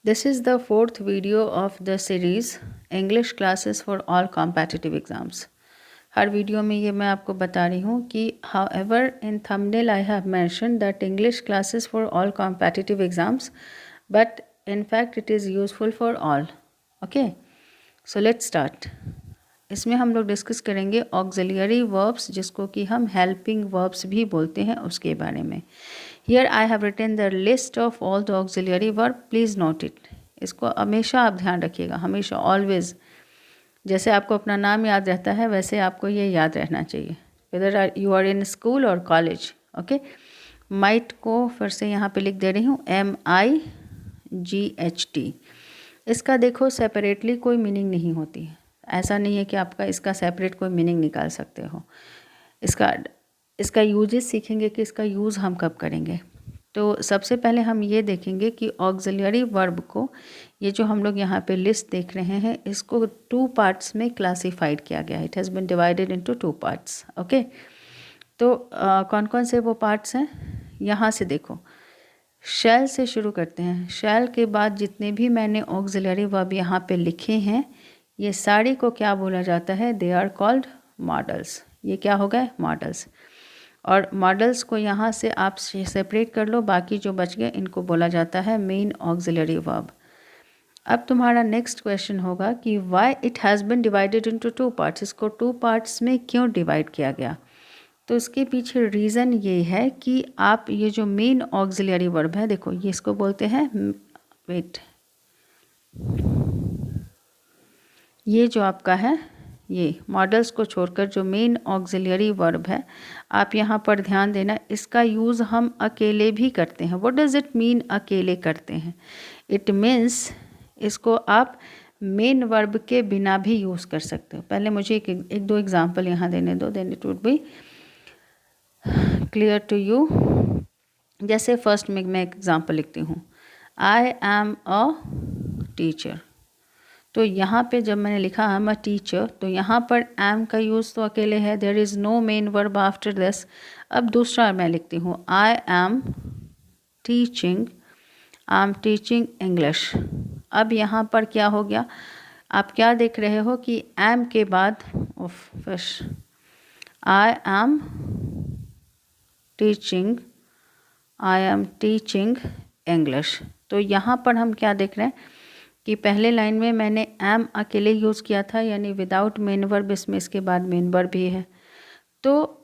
This is the fourth video of the series English classes for all competitive exams. Her video में ये मैं आपको बता रही हूँ कि however in thumbnail I have mentioned that English classes for all competitive exams, but in fact it is useful for all. Okay, so let's start. इसमें हम लोग डिस्कस करेंगे ऑक्सिलियरी वर्ब्स, जिसको कि हम हेल्पिंग वर्ब्स भी बोलते हैं, उसके बारे में. Here I have written the list of all the auxiliary verb. Please note it. इसको हमेशा आप ध्यान रखिएगा, हमेशा, ऑलवेज. जैसे आपको अपना नाम याद रहता है वैसे आपको ये याद रहना चाहिए, whether you are in school और कॉलेज. ओके, माइट को फिर से यहाँ पे लिख दे रही हूँ, MIGHT. इसका देखो सेपरेटली कोई मीनिंग नहीं होती है. ऐसा नहीं है कि आपका इसका सेपरेट कोई मीनिंग निकाल सकते हो. इसका यूजेस सीखेंगे कि इसका यूज़ हम कब करेंगे. तो सबसे पहले हम ये देखेंगे कि ऑक्सिलियरी वर्ब को, ये जो हम लोग यहाँ पे लिस्ट देख रहे हैं, इसको 2 पार्ट्स में क्लासिफाइड किया गया है. It has been divided into 2 parts. Okay, तो कौन कौन से वो पार्ट्स हैं, यहाँ से देखो. शैल से शुरू करते हैं. शैल के बाद जितने भी मैंने ऑक्सिलियरी वर्ब यहाँ पे लिखे हैं, ये सारी को क्या बोला जाता है, दे आर कॉल्ड मॉडल्स. ये क्या हो गए, मॉडल्स. और मॉडल्स को यहाँ से आप सेपरेट कर लो, बाकी जो बच गए इनको बोला जाता है मेन ऑक्सिलियरी वर्ब. अब तुम्हारा नेक्स्ट क्वेश्चन होगा कि why it has been divided into 2 parts. इसको 2 पार्ट्स में क्यों डिवाइड किया गया. तो इसके पीछे रीज़न ये है कि आप ये जो मेन ऑक्सिलियरी वर्ब है, देखो ये इसको बोलते हैं, वेट, ये जो आपका है, ये मॉडल्स को छोड़कर जो मेन ऑक्सिलियरी वर्ब है, आप यहाँ पर ध्यान देना, इसका यूज़ हम अकेले भी करते हैं. व्हाट डज़ इट मीन अकेले करते हैं. इट मीन्स इसको आप मेन वर्ब के बिना भी यूज़ कर सकते हो. पहले मुझे एक दो एग्जांपल यहाँ देने दो, then it would be clear to you. जैसे फर्स्ट में मैं एक एग्जांपल लिखती हूँ, आई एम अ टीचर. तो यहाँ पे जब मैंने लिखा आई एम अ टीचर, तो यहाँ पर एम का यूज़ तो अकेले है, there is no main verb after this. अब दूसरा मैं लिखती हूँ, आई एम टीचिंग इंग्लिश. अब यहाँ पर क्या हो गया, आप क्या देख रहे हो कि एम के बाद fish, I am teaching English. तो यहाँ पर हम क्या देख रहे हैं कि पहले लाइन में मैंने एम अकेले यूज़ किया था, यानी विदाउट मेन वर्ब. इसमें इसके बाद मेन वर्ब भी है. तो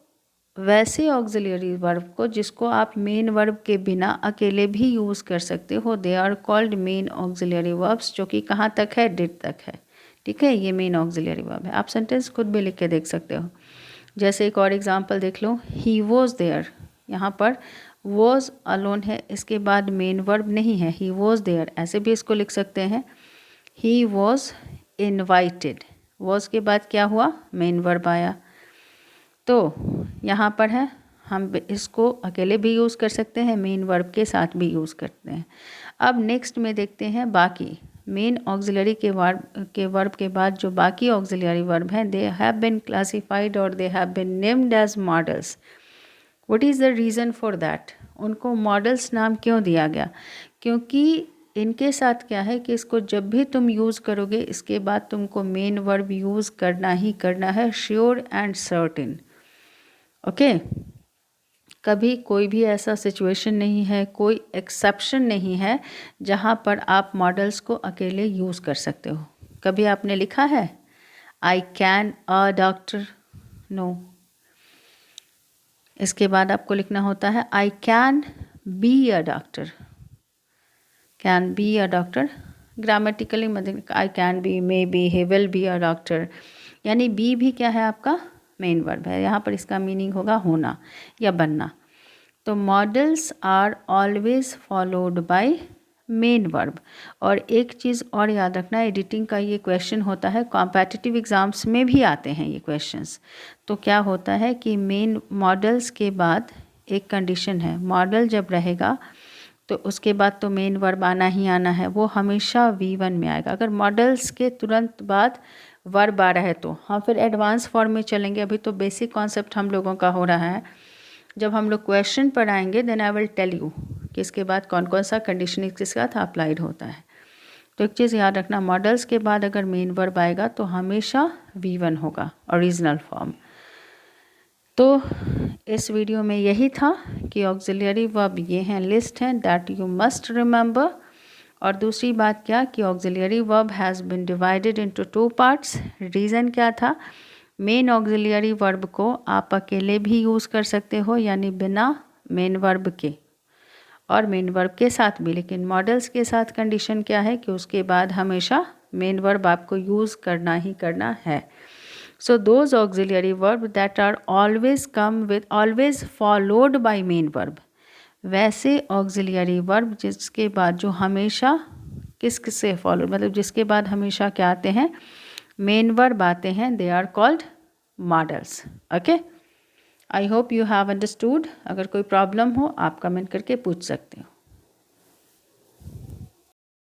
वैसे ऑक्सिलियरी वर्ब को, जिसको आप मेन वर्ब के बिना अकेले भी यूज़ कर सकते हो, they are called main auxiliary verbs, जो कि कहाँ तक है, डिड तक है. ठीक है, ये मेन ऑक्सिलियरी वर्ब है. आप सेंटेंस खुद भी लिख के देख सकते हो. जैसे एक और एग्जांपल देख लो, ही वॉज देयर. यहाँ पर वॉज अलोन है, इसके बाद मेन वर्ब नहीं है, ही वॉज देयर. ऐसे भी इसको लिख सकते हैं, ही वॉज इनवाइटेड. वॉज के बाद क्या हुआ, मेन वर्ब आया. तो यहाँ पर है, हम इसको अकेले भी यूज़ कर सकते हैं, मेन वर्ब के साथ भी यूज़ करते हैं. अब नेक्स्ट में देखते हैं बाकी मेन ऑक्सिलियरी के वर्ब के बाद जो बाकी ऑक्सिलियरी वर्ब हैं, दे हैव बिन क्लासिफाइड और they have been named as modals. What is the reason for that. उनको मॉडल्स नाम क्यों दिया गया, क्योंकि इनके साथ क्या है कि इसको जब भी तुम यूज़ करोगे, इसके बाद तुमको मेन वर्ब यूज़ करना ही करना है, श्योर एंड सर्टेन. ओके, कभी कोई भी ऐसा सिचुएशन नहीं है, कोई एक्सेप्शन नहीं है जहाँ पर आप मॉडल्स को अकेले यूज़ कर सकते हो. कभी आपने लिखा है I can a doctor, no. इसके बाद आपको लिखना होता है I can be a doctor. Can be a doctor grammatically मतलब I can be, may be, he will be a doctor, यानी बी भी क्या है, आपका मेन वर्ब है. यहाँ पर इसका मीनिंग होगा होना या बनना. तो modals are always followed by main verb. और एक चीज़ और याद रखना, एडिटिंग का ये क्वेश्चन होता है, कॉम्पिटिटिव एग्ज़ाम्स में भी आते हैं ये क्वेश्चंस. तो क्या होता है कि मेन मॉडल्स के बाद एक कंडीशन है, मॉडल जब रहेगा तो उसके बाद तो मेन वर्ब आना ही आना है, वो हमेशा V1 में आएगा. अगर मॉडल्स के तुरंत बाद वर्ब आ रहा है तो हम फिर एडवांस फॉर्म में चलेंगे. अभी तो बेसिक कॉन्सेप्ट हम लोगों का हो रहा है. जब हम लोग क्वेश्चन पर आएंगे then I will tell you कि इसके बाद कौन कौन सा कंडीशन इसके साथ अप्लाइड होता है. तो एक चीज़ याद रखना, मॉडल्स के बाद अगर मेन वर्ब आएगा तो हमेशा V1 होगा, ओरिजिनल फॉर्म। तो इस वीडियो में यही था कि ऑक्सिलरी वर्ब ये हैं, लिस्ट हैं, दैट यू मस्ट रिमेंबर। और दूसरी बात क्या कि auxiliary verb has been divided into 2 parts. Reason क्या था, मेन ऑक्सिलरी वर्ब को आप अकेले भी यूज़ कर सकते हो, यानी बिना मेन वर्ब के, और मेन वर्ब के साथ भी, लेकिन मॉडल्स के साथ कंडीशन क्या है कि उसके बाद हमेशा मेन वर्ब आपको यूज़ करना ही करना है। So those auxiliary verb that are always followed by main verb, वैसे auxiliary verb जिसके बाद जो हमेशा किससे फॉलो, मतलब जिसके बाद हमेशा क्या आते हैं, मेन वर्ब आते हैं, they are called modals. Okay, I hope you have understood. अगर कोई प्रॉब्लम हो आप कमेंट करके पूछ सकते हो।